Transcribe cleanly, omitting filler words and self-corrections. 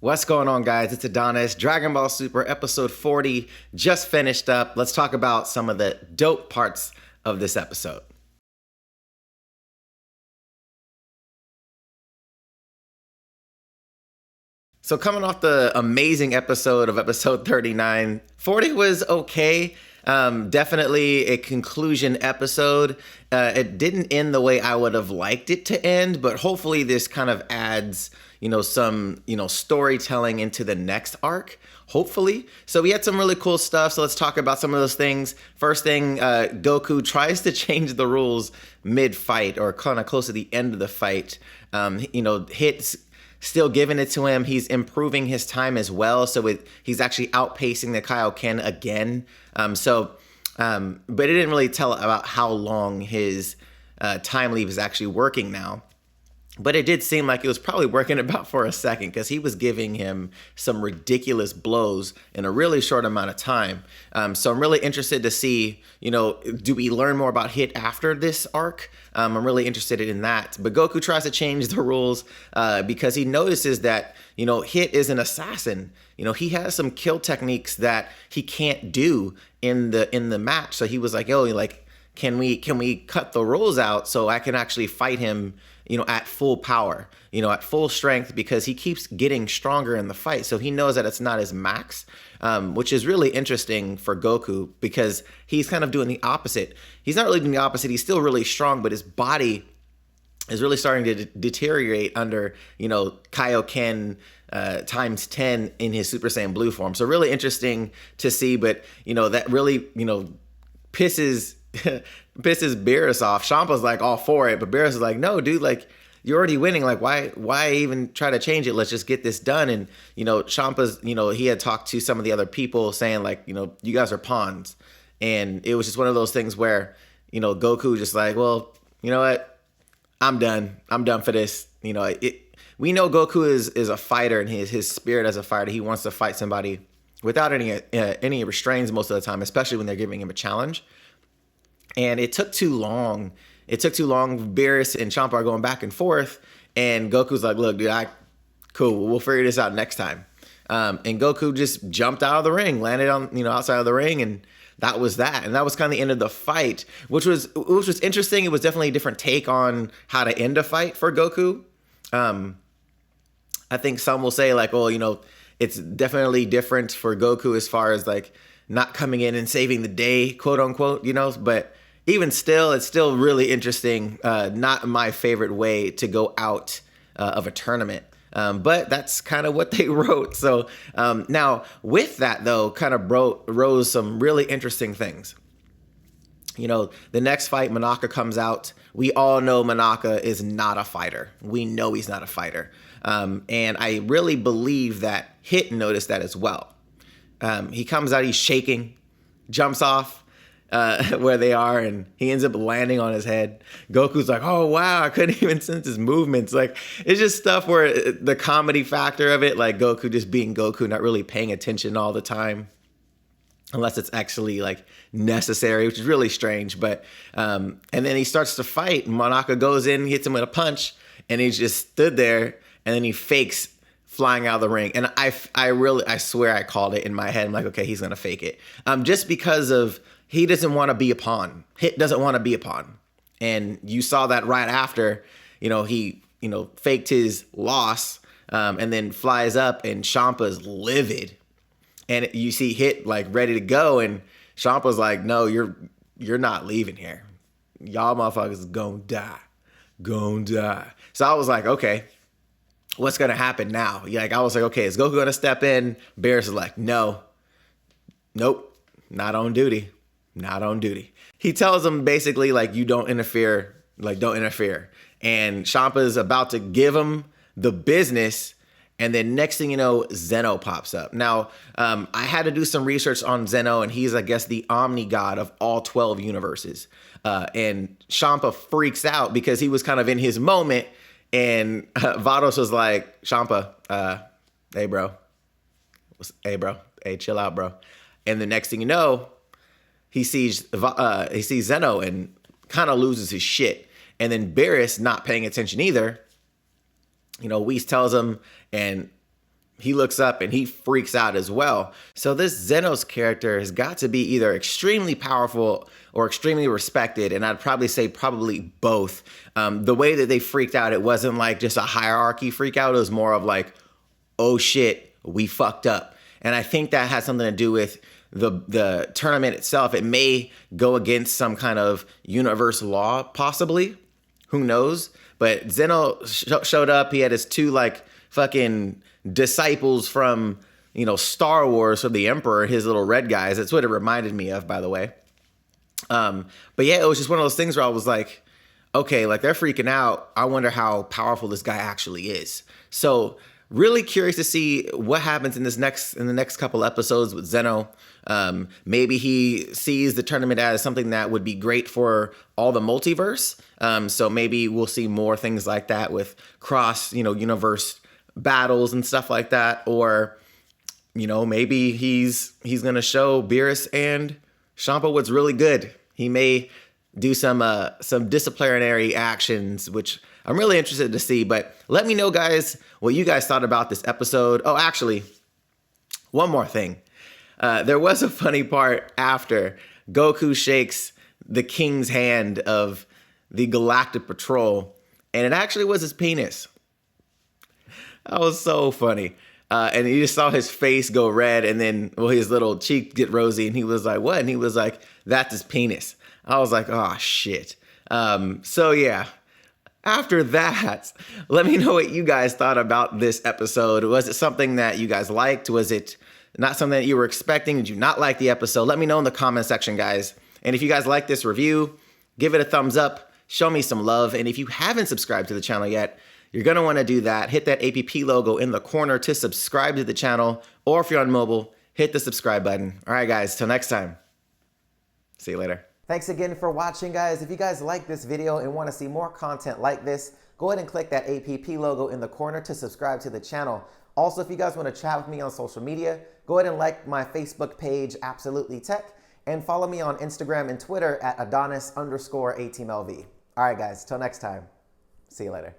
What's going on, guys? It's Adonis. Dragon Ball Super episode 40 just finished up. Let's talk about some of the dope parts of this episode. So coming off the amazing episode of episode 39, 40 was okay. Definitely a conclusion episode. It didn't end the way I would have liked it to end, but hopefully this kind of adds, some, storytelling into the next arc. Hopefully. So we had some really cool stuff. So let's talk about some of those things. First thing, Goku tries to change the rules mid-fight or kind of close to the end of the fight. Hits still giving it to him. He's improving his time as well. So he's actually outpacing the kio-ken again. But it didn't really tell about how long his time leave is actually working now. But it did seem like it was probably working about for a second because he was giving him some ridiculous blows in a really short amount of time. So I'm really interested to see, do we learn more about Hit after this arc? I'm really interested in that. But Goku tries to change the rules because he notices that, Hit is an assassin. He has some kill techniques that he can't do in the match. So he was like, can we cut the rules out so I can actually fight him, at full power, at full strength, because he keeps getting stronger in the fight. So he knows that it's not his max, which is really interesting for Goku because he's kind of doing the opposite. He's not really doing the opposite. He's still really strong, but his body is really starting to deteriorate under, Kaioken times 10 in his Super Saiyan Blue form. So really interesting to see, but, that really, pisses Beerus off. Champa's like all for it, but Beerus is like, no, dude, like you're already winning. Like why even try to change it? Let's just get this done. And, Champa's, he had talked to some of the other people saying like, you guys are pawns. And it was just one of those things where, Goku just like, well, you know what? I'm done. I'm done for this. We know Goku is a fighter and his spirit as a fighter. He wants to fight somebody without any restraints most of the time, especially when they're giving him a challenge. And it took too long. Beerus and Champa are going back and forth. And Goku's like, look, dude, cool. We'll figure this out next time. And Goku just jumped out of the ring, landed on, outside of the ring. And that was that. And that was kind of the end of the fight, which was interesting. It was definitely a different take on how to end a fight for Goku. I think some will say like, oh, it's definitely different for Goku as far as like not coming in and saving the day, quote unquote, but even still, it's still really interesting. Not my favorite way to go out of a tournament. But that's kind of what they wrote. So now with that, though, kind of rose some really interesting things. The next fight, Monaka comes out. We all know Monaka is not a fighter. We know he's not a fighter. And I really believe that Hit noticed that as well. He comes out, he's shaking, jumps off where they are, and he ends up landing on his head. Goku's like, oh, wow, I couldn't even sense his movements. Like, it's just stuff where the comedy factor of it, like Goku just being Goku, not really paying attention all the time, unless it's actually like necessary, which is really strange. But and then he starts to fight. Monaka goes in, hits him with a punch, and he just stood there, and then he fakes flying out of the ring. And I swear I called it in my head. I'm like, okay, he's gonna fake it. Just because of he doesn't want to be a pawn. Hit doesn't want to be a pawn. And you saw that right after, he, faked his loss, and then flies up and Champa's livid. And you see Hit like ready to go, and Champa's like, no, you're not leaving here. Y'all motherfuckers gonna die. So I was like, okay, what's gonna happen now? I was like, okay, is Goku gonna step in? Beerus is like, nope, not on duty. He tells him basically like, you don't interfere, And Champa's about to give him the business. And then next thing you know, Zeno pops up. Now, I had to do some research on Zeno, and he's, I guess, the omni god of all 12 universes. And Champa freaks out because he was kind of in his moment. And Vados was like, Champa, hey, bro, chill out, bro. And the next thing you know, he sees Zeno and kind of loses his shit. And then Beerus, not paying attention either, Whis tells him, and he looks up and he freaks out as well. So this Zeno's character has got to be either extremely powerful or extremely respected, and I'd probably say probably both. The way that they freaked out, it wasn't like just a hierarchy freak out. It was more of like, oh shit, we fucked up. And I think that has something to do with the tournament itself. It may go against some kind of universe law, possibly. Who knows? But Zeno showed up. He had his two like fucking disciples from, you know, Star Wars, from the Emperor, his little red guys. That's what it reminded me of, by the way. But yeah, it was just one of those things where I was like, okay, like they're freaking out. I wonder how powerful this guy actually is. So really curious to see what happens in the next couple episodes with Zeno. Maybe he sees the tournament as something that would be great for all the multiverse. So maybe we'll see more things like that with cross, you know, universe battles and stuff like that. Or, you know, maybe he's gonna show Beerus and Champa what's really good. He may do some disciplinary actions, which I'm really interested to see. But let me know, guys, what you guys thought about this episode. Oh, actually, one more thing. There was a funny part after Goku shakes the king's hand of the Galactic Patrol, and it actually was his penis. That was so funny. And you just saw his face go red, and then his little cheek get rosy, and he was like, what? And he was like, that's his penis. I was like, oh, shit. So, yeah. After that, let me know what you guys thought about this episode. Was it something that you guys liked? Was it not something that you were expecting? Did you not like the episode? Let me know in the comment section, guys. And if you guys like this review, give it a thumbs up. Show me some love. And if you haven't subscribed to the channel yet, you're going to want to do that. Hit that APP logo in the corner to subscribe to the channel. Or if you're on mobile, hit the subscribe button. All right, guys. Till next time. See you later. Thanks again for watching, guys. If you guys like this video and want to see more content like this, go ahead and click that APP logo in the corner to subscribe to the channel. Also, if you guys want to chat with me on social media, go ahead and like my Facebook page, Absolutely Tech, and follow me on Instagram and Twitter at Adonis_ATMLV. All right, guys. Till next time. See you later.